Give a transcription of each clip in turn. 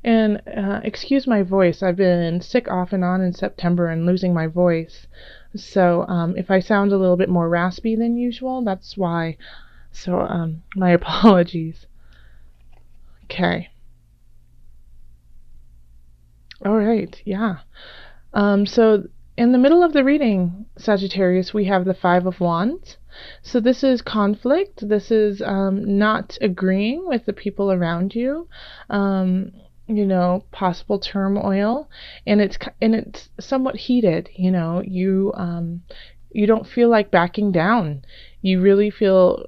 And excuse my voice. I've been sick off and on in September and losing my voice. So if I sound a little bit more raspy than usual, that's why. So my apologies. Okay. All right. Yeah. So in the middle of the reading, Sagittarius, we have the Five of Wands. So this is conflict. This is not agreeing with the people around you. Possible turmoil, and it's somewhat heated. You don't feel like backing down. You really feel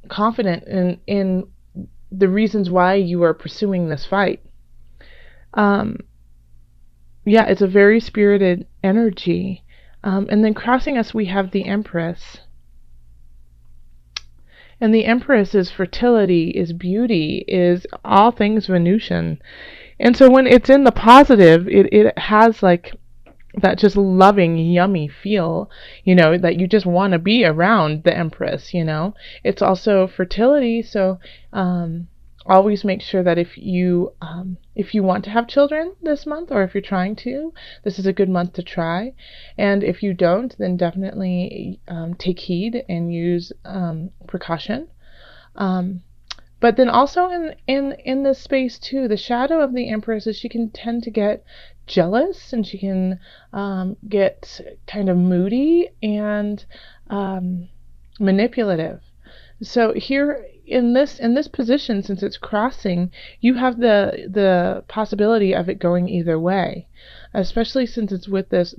confident in the reasons why you are pursuing this fight. Um, yeah, it's a very spirited energy. And then crossing us, we have the Empress. And the Empress is fertility, is beauty, is all things Venusian. And so when it's in the positive, it has like that just loving, yummy feel, that you just want to be around the Empress. It's also fertility, so always make sure that if you want to have children this month, or if you're trying to, this is a good month to try. And if you don't, then definitely take heed and use precaution. But then also in this space too, the shadow of the Empress is she can tend to get jealous, and she can get kind of moody and manipulative. So here in this position, since it's crossing, you have the possibility of it going either way, especially since it's with this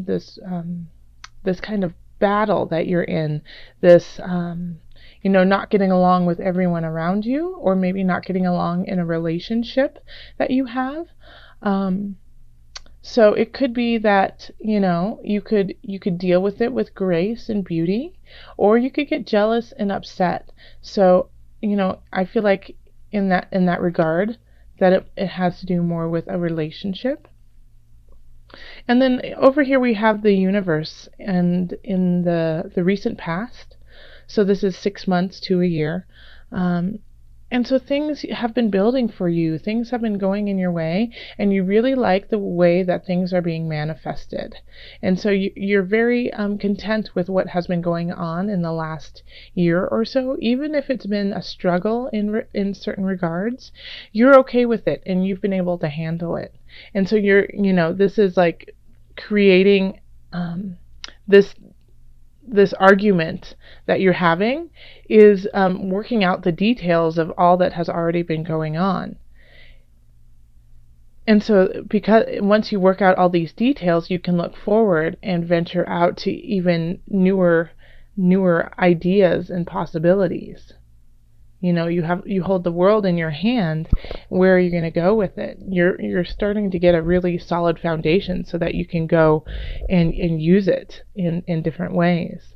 kind of battle that you're in, this not getting along with everyone around you, or maybe not getting along in a relationship that you have. So it could be that, you could deal with it with grace and beauty, or you could get jealous and upset. So, I feel like in that regard, that it has to do more with a relationship. And then over here we have the universe, and in the recent past. So this is 6 months to a year. And so things have been building for you. Things have been going in your way, and you really like the way that things are being manifested. And so you're very content with what has been going on in the last year or so. Even if it's been a struggle in certain regards, you're okay with it, and you've been able to handle it. And so this is like creating this argument that you're having is working out the details of all that has already been going on. And so because once you work out all these details, you can look forward and venture out to even newer ideas and possibilities. You hold the world in your hand. Where are you going to go with it? You're starting to get a really solid foundation so that you can go and use it in different ways.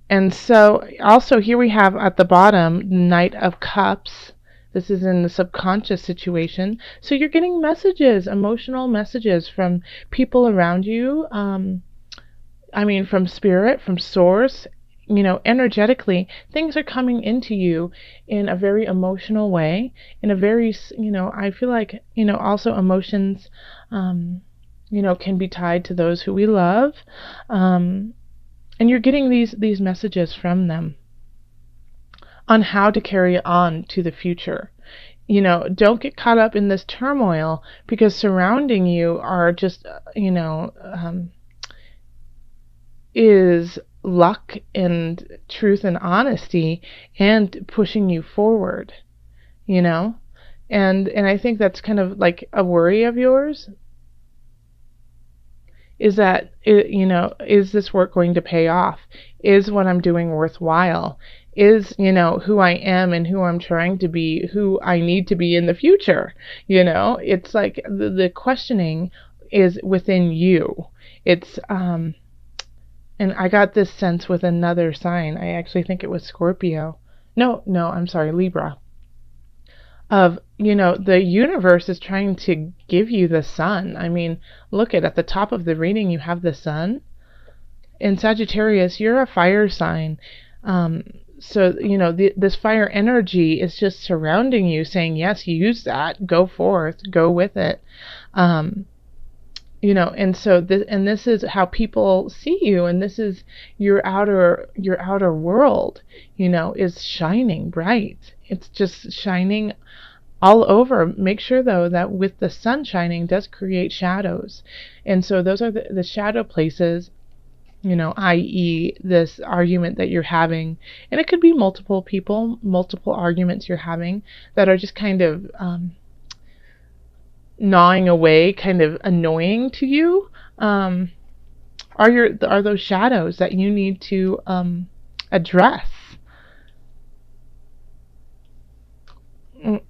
And so also here we have at the bottom, Knight of Cups. This is in the subconscious situation. So you're getting messages, emotional messages from people around you. From spirit, from source. Energetically, things are coming into you in a very emotional way, in a very, I feel like, also emotions, can be tied to those who we love. And you're getting these messages from them on how to carry on to the future. Don't get caught up in this turmoil, because surrounding you are just, is luck and truth and honesty, and pushing you forward, and I think that's kind of like a worry of yours, is that is this work going to pay off? Is what I'm doing worthwhile? Is who I am and who I'm trying to be, who I need to be in the future? It's like the questioning is within you. It's and I got this sense with another sign. I actually think it was Scorpio. No, I'm sorry, Libra. Of, the universe is trying to give you the sun. I mean, look at the top of the reading, you have the sun. In Sagittarius, you're a fire sign. So, this fire energy is just surrounding you, saying, yes, use that, go forth, go with it. And so this is how people see you, and this is your outer world, is shining bright. It's just shining all over. Make sure though that with the sun shining does create shadows. And so those are the shadow places, i.e. this argument that you're having. And it could be multiple people, multiple arguments you're having that are just kind of gnawing away, kind of annoying to you, are those shadows that you need to address.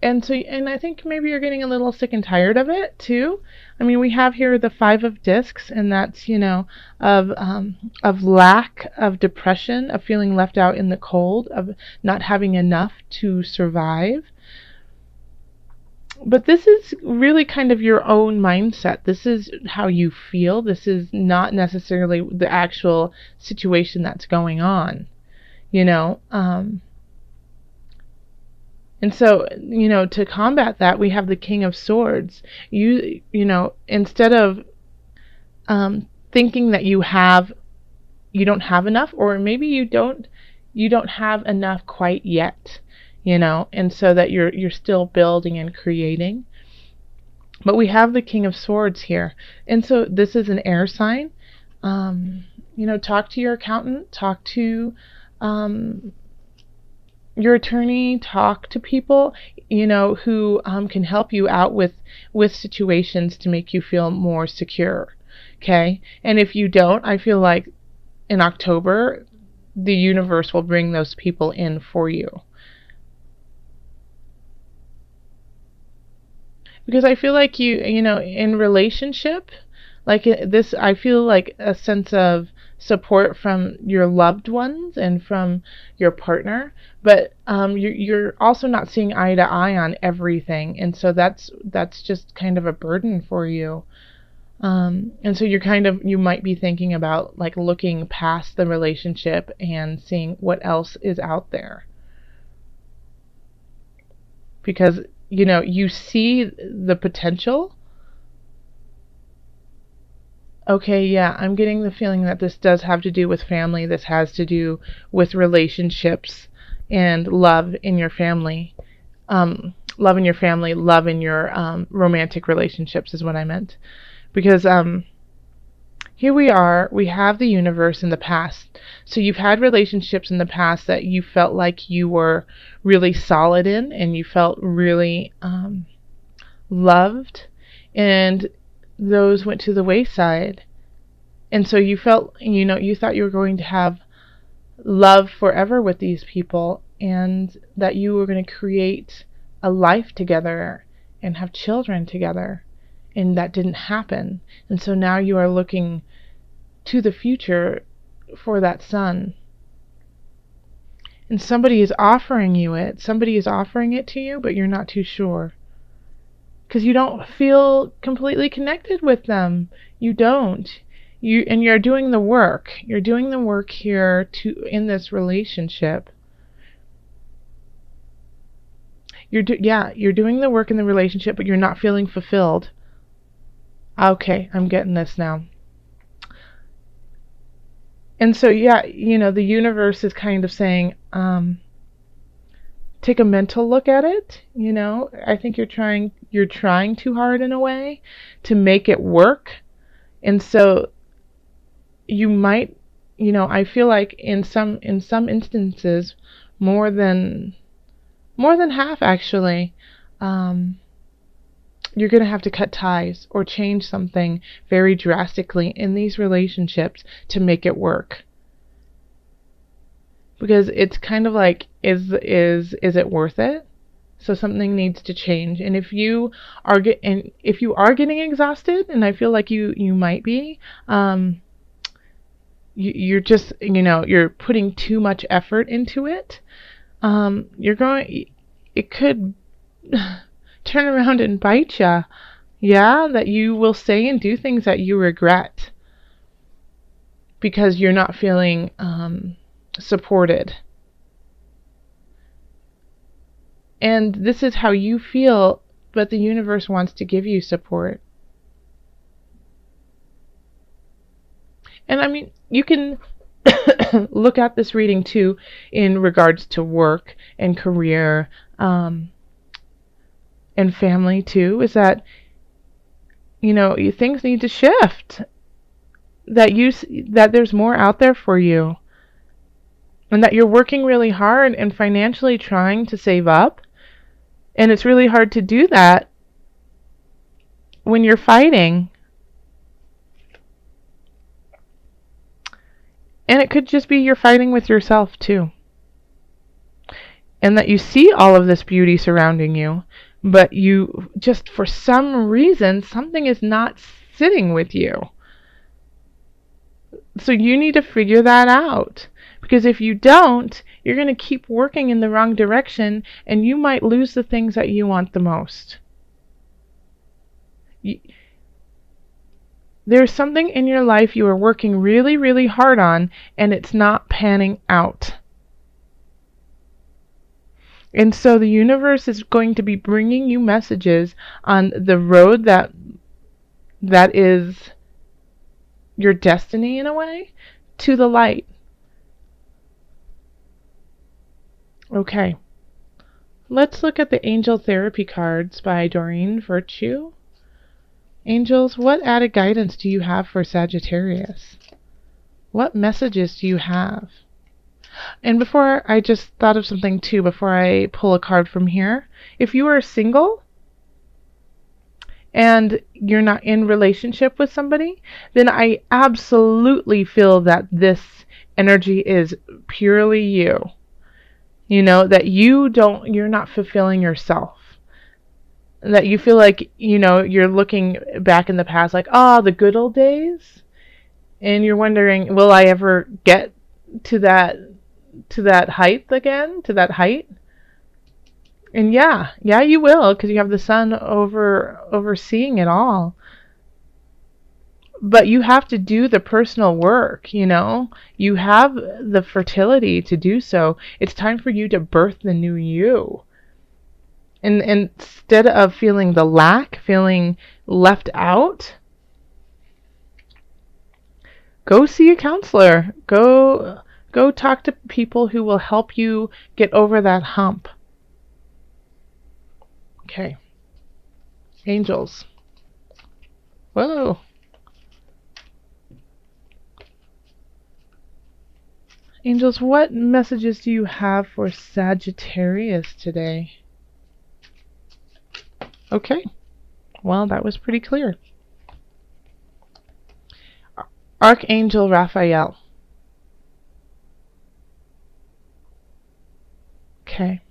And I think maybe you're getting a little sick and tired of it too. I mean, we have here the 5 of discs, and that's of lack, of depression, of feeling left out in the cold, of not having enough to survive. But this is really kind of your own mindset. This is how you feel. This is not necessarily the actual situation that's going on, And so, to combat that, we have the King of Swords. Instead of thinking that you don't have enough, or maybe you don't have enough quite yet, and so that you're still building and creating. But we have the King of Swords here, and so this is an air sign. Talk to your accountant, talk to your attorney, talk to people, who can help you out with situations to make you feel more secure. Okay? And if you don't, I feel like in October, the universe will bring those people in for you. Because I feel like in relationship, like this, I feel like a sense of support from your loved ones and from your partner, but you're also not seeing eye to eye on everything, and so that's just kind of a burden for you. And so you might be thinking about like looking past the relationship and seeing what else is out there, because you see the potential. Okay, yeah, I'm getting the feeling that this does have to do with family. This has to do with relationships and love in your family. Love in your family, love in your romantic relationships is what I meant. Because here we have the universe in the past. So you've had relationships in the past that you felt like you were really solid in, and you felt really loved, and those went to the wayside. And so you felt, you thought you were going to have love forever with these people, and that you were going to create a life together and have children together, and that didn't happen. And so now you are looking to the future for that son. And somebody is offering it to you, but you're not too sure. Because you don't feel completely connected with them. You don't. You're doing the work. You're doing the work here in this relationship. You're doing the work in the relationship, but you're not feeling fulfilled. Okay, I'm getting this now. And so, the universe is kind of saying, take a mental look at it. I think you're trying too hard in a way to make it work. And so you might, I feel like in some instances, more than half actually, you're going to have to cut ties or change something very drastically in these relationships to make it work. Because it's kind of like, is it worth it? So something needs to change. And if you are getting exhausted, and I feel like you might be, you're just, you're putting too much effort into it. It could turn around and bite you. Yeah, that you will say and do things that you regret because you're not feeling supported. And this is how you feel, but the universe wants to give you support. And I mean, you can look at this reading too in regards to work and career, and family too, is that, things need to shift. That there's more out there for you. And that you're working really hard and financially trying to save up. And it's really hard to do that when you're fighting. And it could just be you're fighting with yourself too. And that you see all of this beauty surrounding you, but you just, for some reason, something is not sitting with you. So you need to figure that out. Because if you don't, you're going to keep working in the wrong direction, and you might lose the things that you want the most. There's something in your life you are working really, really hard on, and it's not panning out. And so the universe is going to be bringing you messages on the road that is your destiny, in a way, to the light. Okay. Let's look at the Angel Therapy cards by Doreen Virtue. Angels, what added guidance do you have for Sagittarius? What messages do you have? And before, I just thought of something too before I pull a card from here. If you are single and you're not in relationship with somebody, then I absolutely feel that this energy is purely you. That you're not fulfilling yourself. That you feel like, you're looking back in the past like, the good old days. And you're wondering, will I ever get to that height again, to that height? And yeah, you will, because you have the sun overseeing it all. But you have to do the personal work, You have the fertility to do so. It's time for you to birth the new you. And instead of feeling the lack, feeling left out, go see a counselor. Go talk to people who will help you get over that hump. Okay. Angels. Whoa. Angels, what messages do you have for Sagittarius today? Okay. Well, that was pretty clear. Archangel Raphael. Okay.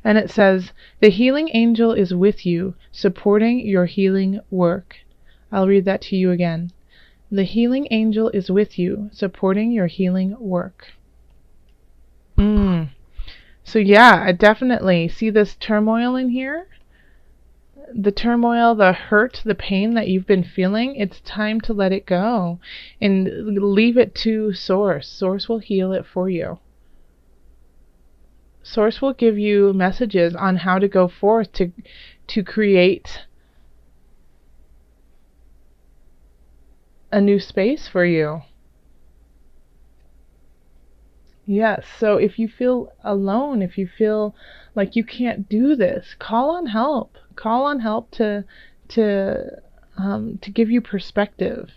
And it says, the healing angel is with you, supporting your healing work. I'll read that to you again. The healing angel is with you, supporting your healing work. So yeah, I definitely see this turmoil in here. The turmoil, the hurt, the pain that you've been feeling, it's time to let it go and leave it to Source. Source will heal it for you. Source will give you messages on how to go forth to create a new space for you. Yes, so if you feel alone, if you feel like you can't do this, call on help. Call on help to give you perspective.